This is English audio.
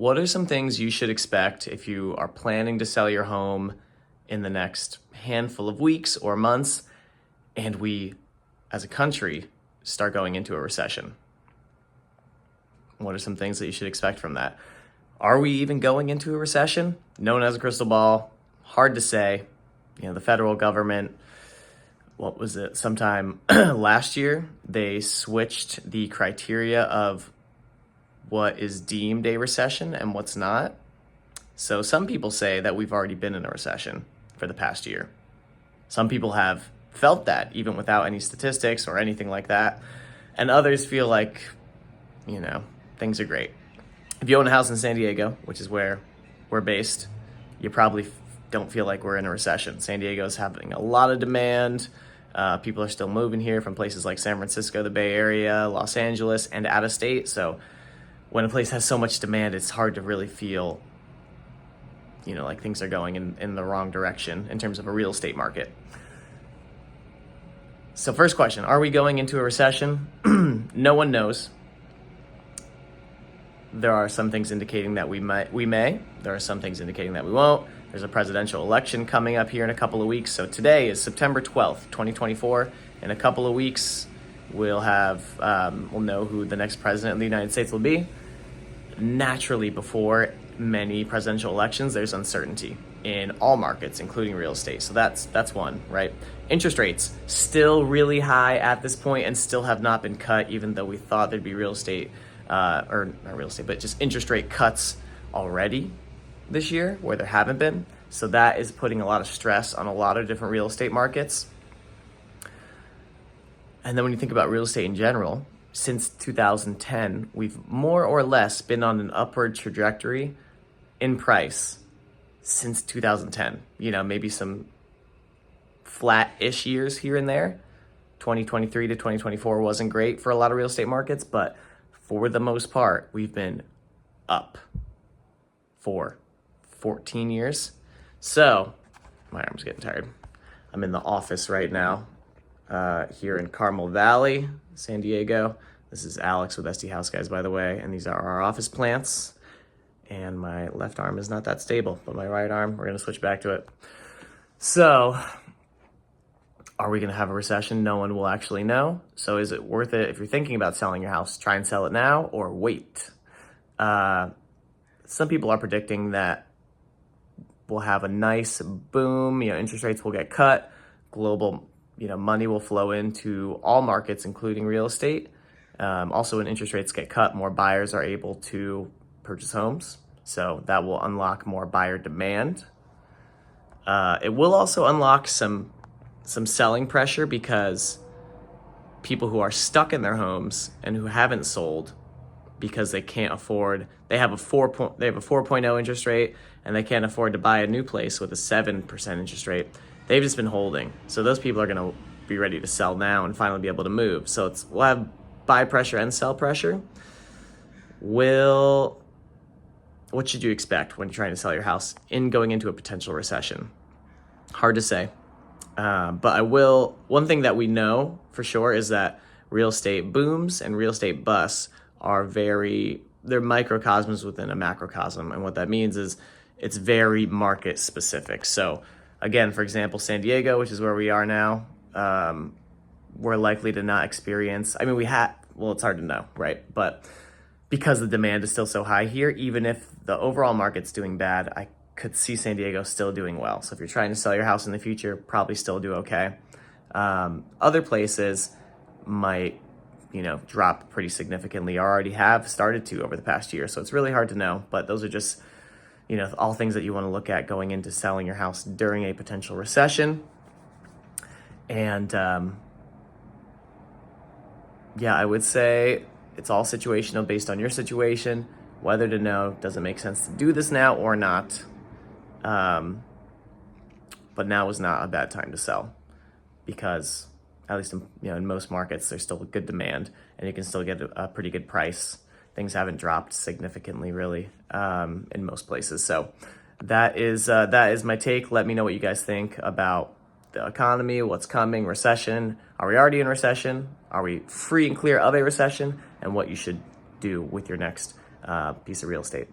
what are some things you should expect if you are planning to sell your home in the next handful of weeks or months, and we, as a country, start going into a recession? What are some things that you should expect from that? Are we even going into a recession? No one has a crystal ball. Hard to say. The federal government, what was it, sometime last year, they switched the criteria of what is deemed a recession and what's not. So some people say that we've already been in a recession for the past year. Some people have felt that even without any statistics or anything like that. And others feel like, things are great. If you own a house in San Diego, which is where we're based, you probably don't feel like we're in a recession. San Diego is having a lot of demand. People are still moving here from places like San Francisco, the Bay Area, Los Angeles, and out of state. So when a place has so much demand, it's hard to really feel, like things are going in the wrong direction in terms of a real estate market. So first question, are we going into a recession? No one knows. There are some things indicating that we may. There are some things indicating that we won't. There's a presidential election coming up here in a couple of weeks. So today is September 12th, 2024. In a couple of weeks, we'll know who the next president of the United States will be. Naturally, before many presidential elections, there's uncertainty in all markets, including real estate. So that's one, right? Interest rates still really high at this point and still have not been cut, even though we thought there'd be just interest rate cuts already this year where there haven't been. So that is putting a lot of stress on a lot of different real estate markets. And then when you think about real estate in general, since 2010, we've more or less been on an upward trajectory in price since 2010. Maybe some flat-ish years here and there. 2023 to 2024 wasn't great for a lot of real estate markets, but for the most part, we've been up for 14 years. So, my arm's getting tired. I'm in the office right now here in Carmel Valley, San Diego. This is Alex with SD House Guys, by the way, and these are our office plants. And my left arm is not that stable, but my right arm, we're going to switch back to it. So, are we going to have a recession? No one will actually know. So is it worth it if you're thinking about selling your house, try and sell it now or wait? Some people are predicting that we'll have a nice boom. Interest rates will get cut. Global, money will flow into all markets, including real estate. Also, when interest rates get cut, more buyers are able to purchase homes. So that will unlock more buyer demand. It will also unlock some selling pressure because people who are stuck in their homes and who haven't sold because they can't afford, they have a 4.0 interest rate and they can't afford to buy a new place with a 7% interest rate. They've just been holding. So those people are going to be ready to sell now and finally be able to move. So we'll have buy pressure and sell pressure. What should you expect when you're trying to sell your house going into a potential recession? Hard to say. But one thing that we know for sure is that real estate booms and real estate busts they're microcosms within a macrocosm. And what that means is it's very market specific. So again, for example, San Diego, which is where we are now, we're likely to not experience, it's hard to know, right? But because the demand is still so high here, even if the overall market's doing bad, I could see San Diego still doing well. So if you're trying to sell your house in the future, probably still do okay. Other places might, drop pretty significantly or already have started to over the past year. So it's really hard to know, but those are just, all things that you want to look at going into selling your house during a potential recession. And I would say it's all situational based on your situation, whether to know, does it make sense to do this now or not? But now is not a bad time to sell because at least in most markets, there's still good demand and you can still get a pretty good price. Things haven't dropped significantly really in most places. So that is my take. Let me know what you guys think about the economy, what's coming, recession. Are we already in recession? Are we free and clear of a recession? And what you should do with your next piece of real estate.